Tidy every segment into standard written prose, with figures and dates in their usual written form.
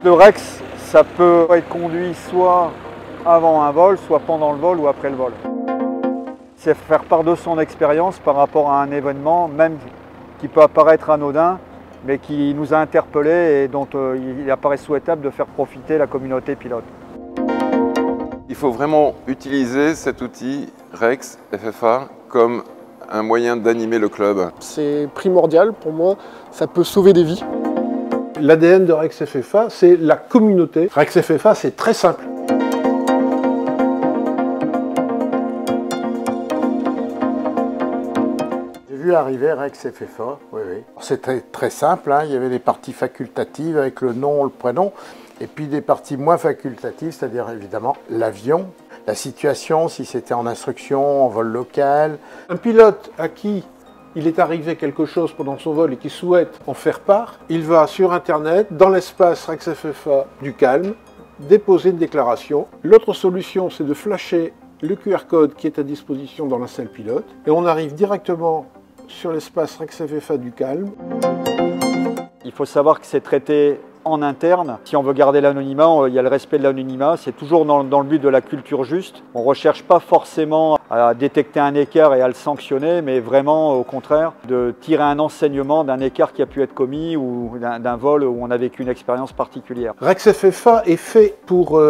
Le Rex, ça peut être conduit soit avant un vol, soit pendant le vol ou après le vol. C'est faire part de son expérience par rapport à un événement, même qui peut apparaître anodin, mais qui nous a interpellés et dont il apparaît souhaitable de faire profiter la communauté pilote. Il faut vraiment utiliser cet outil Rex FFA comme un moyen d'animer le club. C'est primordial pour moi, ça peut sauver des vies. L'ADN de Rex FFA, c'est la communauté. Rex FFA, c'est très simple. J'ai vu arriver Rex FFA, oui. C'était très simple, hein. Il y avait des parties facultatives avec le nom, le prénom, et puis des parties moins facultatives, c'est-à-dire évidemment l'avion, la situation, si c'était en instruction, en vol local. Un pilote à qui il est arrivé quelque chose pendant son vol et qui souhaite en faire part, il va sur Internet, dans l'espace Rex FFA du calme, déposer une déclaration. L'autre solution, c'est de flasher le QR code qui est à disposition dans la salle pilote, et on arrive directement sur l'espace Rex FFA du calme. Il faut savoir que c'est traité en interne. Si on veut garder l'anonymat, il y a le respect de l'anonymat. C'est toujours dans le but de la culture juste. On ne recherche pas forcément à détecter un écart et à le sanctionner, mais vraiment au contraire de tirer un enseignement d'un écart qui a pu être commis ou d'un vol où on a vécu une expérience particulière. Rex FFA est fait pour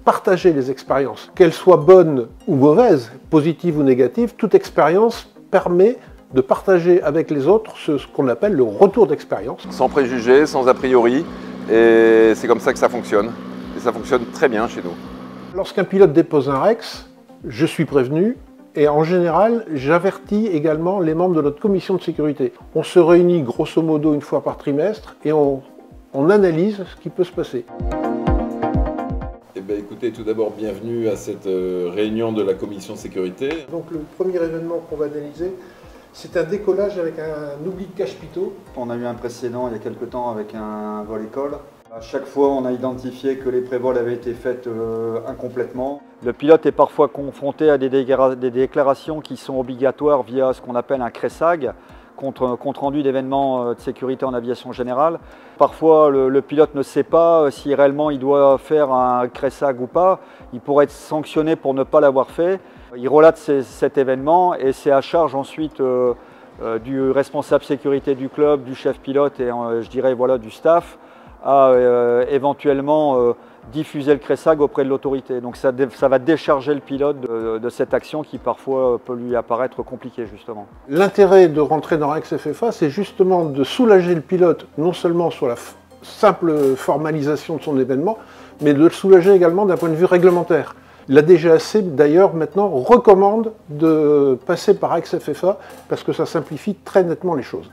partager les expériences. Qu'elles soient bonnes ou mauvaises, positives ou négatives, toute expérience permet de partager avec les autres ce qu'on appelle le retour d'expérience. Sans préjugés, sans a priori, et c'est comme ça que ça fonctionne. Et ça fonctionne très bien chez nous. Lorsqu'un pilote dépose un Rex, je suis prévenu, et en général, j'avertis également les membres de notre commission de sécurité. On se réunit grosso modo une fois par trimestre, et on analyse ce qui peut se passer. Eh bien, écoutez, tout d'abord, bienvenue à cette réunion de la commission de sécurité. Donc le premier événement qu'on va analyser, c'est un décollage avec un oubli de cache-pitot. On a eu un précédent il y a quelques temps avec un vol école. À chaque fois, on a identifié que les prévols avaient été faites incomplètement. Le pilote est parfois confronté à des déclarations qui sont obligatoires via ce qu'on appelle un CRESAG, compte rendu d'événements de sécurité en aviation générale. Parfois, le pilote ne sait pas si réellement il doit faire un CRESAG ou pas. Il pourrait être sanctionné pour ne pas l'avoir fait. Il relate cet événement et c'est à charge ensuite du responsable sécurité du club, du chef pilote et je dirais voilà, du staff à éventuellement diffuser le CRESAG auprès de l'autorité. Donc ça va décharger le pilote de cette action qui parfois peut lui apparaître compliquée justement. L'intérêt de rentrer dans Rex FFA, c'est justement de soulager le pilote, non seulement sur la simple formalisation de son événement, mais de le soulager également d'un point de vue réglementaire. La DGAC d'ailleurs maintenant recommande de passer par Rex FFA parce que ça simplifie très nettement les choses.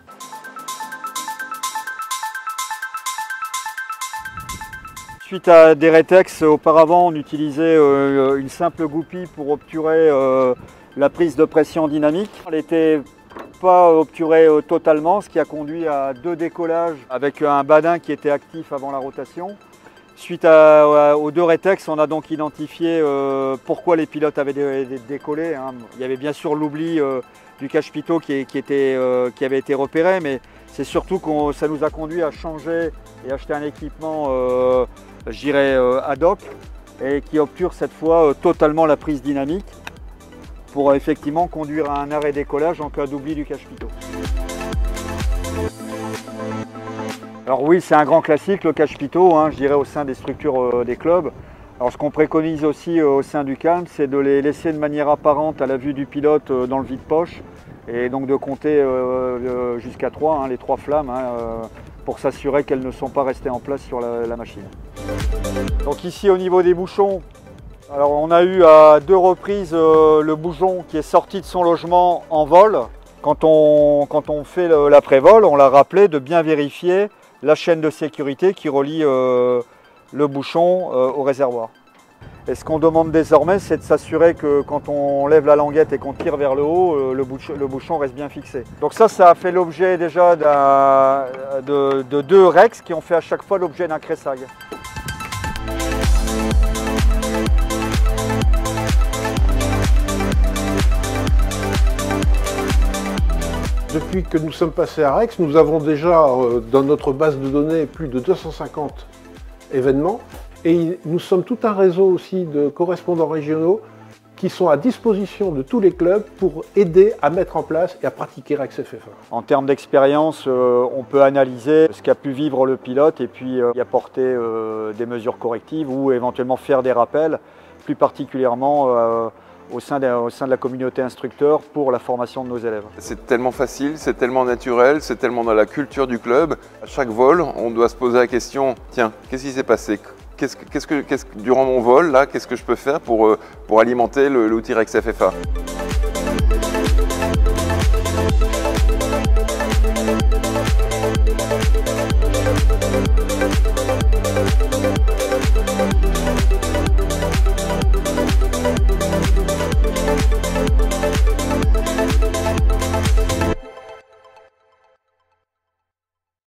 Suite à des rétex, auparavant on utilisait une simple goupille pour obturer la prise de pression dynamique. Elle n'était pas obturée totalement, ce qui a conduit à 2 décollages avec un badin qui était actif avant la rotation. Suite aux 2 rétex, on a donc identifié pourquoi les pilotes avaient décollé. Il y avait bien sûr l'oubli du cache-pitot qui avait été repéré, mais c'est surtout que ça nous a conduit à changer et acheter un équipement je dirais ad hoc et qui obture cette fois totalement la prise dynamique pour effectivement conduire à un arrêt décollage en cas d'oubli du cache-pitot. Alors oui, c'est un grand classique, le cache-pitot, je dirais au sein des structures des clubs. Alors ce qu'on préconise aussi au sein du calme, c'est de les laisser de manière apparente à la vue du pilote dans le vide-poche et donc de compter jusqu'à 3, les 3 flammes, pour s'assurer qu'elles ne sont pas restées en place sur la machine. Donc ici au niveau des bouchons, alors on a eu à 2 reprises le bouchon qui est sorti de son logement en vol. Quand on fait l'après-vol, on l'a rappelé de bien vérifier la chaîne de sécurité qui relie le bouchon au réservoir. Et ce qu'on demande désormais, c'est de s'assurer que quand on lève la languette et qu'on tire vers le haut, le bouchon reste bien fixé. Donc ça a fait l'objet déjà de 2 Rex qui ont fait à chaque fois l'objet d'un CRESAG. Depuis que nous sommes passés à Rex, nous avons déjà dans notre base de données plus de 250 événement. Et nous sommes tout un réseau aussi de correspondants régionaux qui sont à disposition de tous les clubs pour aider à mettre en place et à pratiquer Rex FFA. En termes d'expérience, on peut analyser ce qu'a pu vivre le pilote et puis y apporter des mesures correctives ou éventuellement faire des rappels, plus particulièrement au sein de la communauté instructeur pour la formation de nos élèves. C'est tellement facile, c'est tellement naturel, c'est tellement dans la culture du club. À chaque vol, on doit se poser la question, tiens, qu'est-ce qui s'est passé ? Durant mon vol, là, qu'est-ce que je peux faire pour alimenter l'outil Rex FFA ?